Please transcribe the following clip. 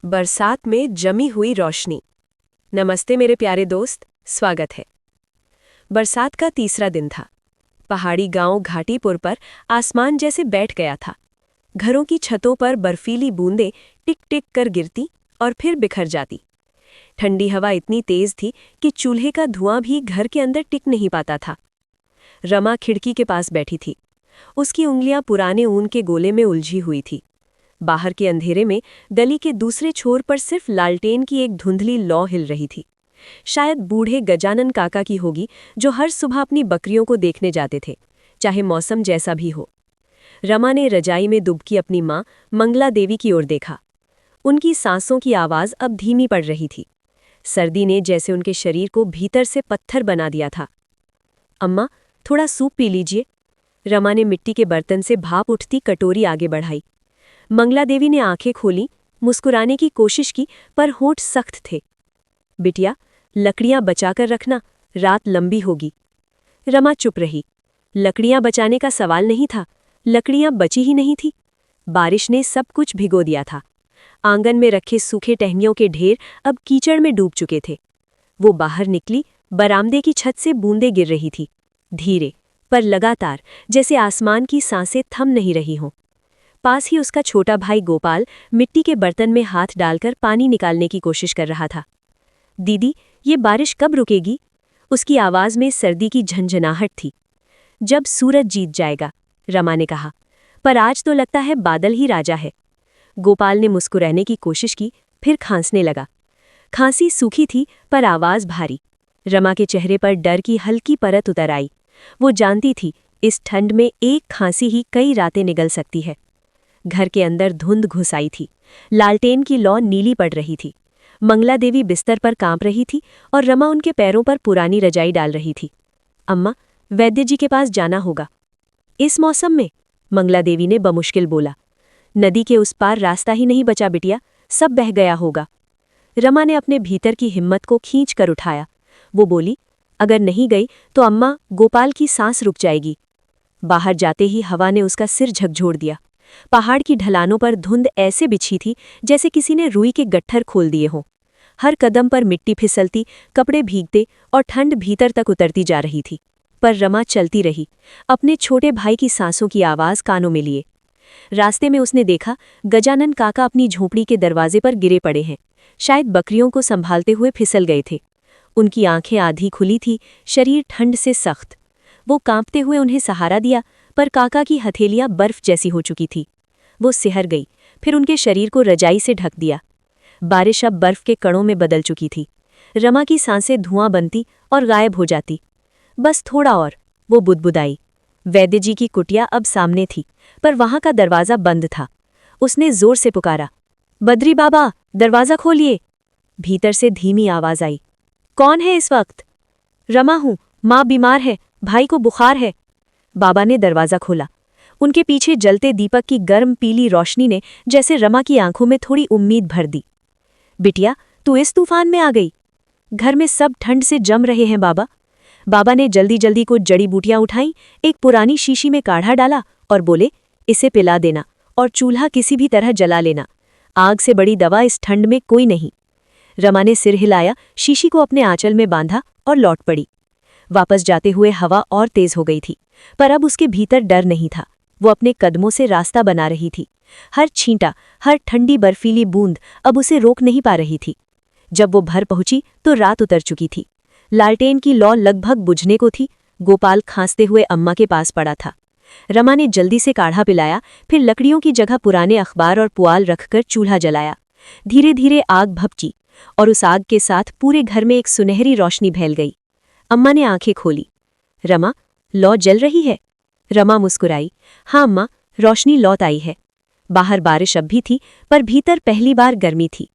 बरसात में जमी हुई रोशनी। नमस्ते मेरे प्यारे दोस्त, स्वागत है। बरसात का तीसरा दिन था। पहाड़ी गांव घाटीपुर पर आसमान जैसे बैठ गया था। घरों की छतों पर बर्फीली बूंदें टिक टिक कर गिरती और फिर बिखर जाती। ठंडी हवा इतनी तेज थी कि चूल्हे का धुआं भी घर के अंदर टिक नहीं पाता था। रमा खिड़की के पास बैठी थी। उसकी उंगलियां पुराने ऊन के गोले में उलझी हुई थी। बाहर के अंधेरे में गली के दूसरे छोर पर सिर्फ लालटेन की एक धुंधली लौ हिल रही थी। शायद बूढ़े गजानन काका की होगी, जो हर सुबह अपनी बकरियों को देखने जाते थे, चाहे मौसम जैसा भी हो। रमा ने रजाई में दुबकी अपनी माँ मंगला देवी की ओर देखा। उनकी सांसों की आवाज़ अब धीमी पड़ रही थी। सर्दी ने जैसे उनके शरीर को भीतर से पत्थर बना दिया था। अम्मा, थोड़ा सूप पी लीजिए। रमा ने मिट्टी के बर्तन से भाप उठती कटोरी आगे बढ़ाई। मंगला देवी ने आंखें खोली, मुस्कुराने की कोशिश की, पर होंठ सख्त थे। बिटिया, लकड़ियां बचाकर रखना, रात लंबी होगी। रमा चुप रही। लकड़ियां बचाने का सवाल नहीं था, लकड़ियां बची ही नहीं थी। बारिश ने सब कुछ भिगो दिया था। आंगन में रखे सूखे टहनियों के ढेर अब कीचड़ में डूब चुके थे। वो बाहर निकली, बरामदे की छत से बूंदें गिर रही थी, धीरे पर लगातार, जैसे आसमान की सांसें थम नहीं रही हों। पास ही उसका छोटा भाई गोपाल मिट्टी के बर्तन में हाथ डालकर पानी निकालने की कोशिश कर रहा था। दीदी, ये बारिश कब रुकेगी? उसकी आवाज़ में सर्दी की झंझनाहट थी। जब सूरज जीत जाएगा, रमा ने कहा, पर आज तो लगता है बादल ही राजा है। गोपाल ने मुस्कुराने की कोशिश की, फिर खांसने लगा। खांसी सूखी थी, पर आवाज़ भारी। रमा के चेहरे पर डर की हल्की परत उतर आई। वो जानती थी, इस ठंड में एक खांसी ही कई रातें निगल सकती है। घर के अंदर धुंध घुस आई थी। लालटेन की लौ नीली पड़ रही थी। मंगला देवी बिस्तर पर कांप रही थी और रमा उनके पैरों पर पुरानी रजाई डाल रही थी। अम्मा, वैद्य जी के पास जाना होगा। इस मौसम में? मंगला देवी ने बमुश्किल बोला। नदी के उस पार रास्ता ही नहीं बचा बिटिया, सब बह गया होगा। रमा ने अपने भीतर की हिम्मत को खींच कर उठाया। वो बोली, अगर नहीं गई तो अम्मा, गोपाल की सांस रुक जाएगी। बाहर जाते ही हवा ने उसका सिर झकझोर दिया। पहाड़ की ढलानों पर धुंध ऐसे बिछी थी जैसे किसी ने रुई के गट्ठर खोल दिए हों। हर कदम पर मिट्टी फिसलती, कपड़े भीगते और ठंड भीतर तक उतरती जा रही थी। पर रमा चलती रही, अपने छोटे भाई की सांसों की आवाज़ कानों में लिए। रास्ते में उसने देखा, गजानन काका अपनी झोंपड़ी के दरवाजे पर गिरे पड़े हैं। शायद बकरियों को संभालते हुए फिसल गए थे। उनकी आंखें आधी खुली थी, शरीर ठंड से सख्त। वो कांपते हुए उन्हें सहारा दिया, पर काका की हथेलियां बर्फ जैसी हो चुकी थी। वो सिहर गई, फिर उनके शरीर को रजाई से ढक दिया। बारिश अब बर्फ के कणों में बदल चुकी थी। रमा की सांसें धुआं बनती और गायब हो जाती। बस थोड़ा और, वो बुदबुदाई। वैद्य जी की कुटिया अब सामने थी, पर वहां का दरवाज़ा बंद था। उसने जोर से पुकारा, बद्री बाबा, दरवाज़ा खोलिए। भीतर से धीमी आवाज़ आई, कौन है इस वक्त? रमा हूं, माँ बीमार है, भाई को बुखार है। बाबा ने दरवाज़ा खोला। उनके पीछे जलते दीपक की गर्म पीली रोशनी ने जैसे रमा की आंखों में थोड़ी उम्मीद भर दी। बिटिया, तू इस तूफान में आ गई? घर में सब ठंड से जम रहे हैं बाबा। बाबा ने जल्दी जल्दी कुछ जड़ी बूटियां उठाई, एक पुरानी शीशी में काढ़ा डाला और बोले, इसे पिला देना और चूल्हा किसी भी तरह जला लेना। आग से बड़ी दवा इस ठंड में कोई नहीं। रमा ने सिर हिलाया, शीशी को अपने आंचल में बांधा और लौट पड़ी। वापस जाते हुए हवा और तेज हो गई थी, पर अब उसके भीतर डर नहीं था। वो अपने कदमों से रास्ता बना रही थी। हर छींटा, हर ठंडी बर्फीली बूंद अब उसे रोक नहीं पा रही थी। जब वो भर पहुंची तो रात उतर चुकी थी। लालटेन की लौ लगभग बुझने को थी। गोपाल खांसते हुए अम्मा के पास पड़ा था। रमा ने जल्दी से काढ़ा पिलाया, फिर लकड़ियों की जगह पुराने अखबार और पुआल रखकर चूल्हा जलाया। धीरे धीरे आग भभकी और उस आग के साथ पूरे घर में एक सुनहरी रोशनी फैल गई। अम्मा ने आंखें खोली। रमा, लौ जल रही है? रमा मुस्कुराई। हाँ अम्मा, रोशनी लौट आई है। बाहर बारिश अब भी थी, पर भीतर पहली बार गर्मी थी।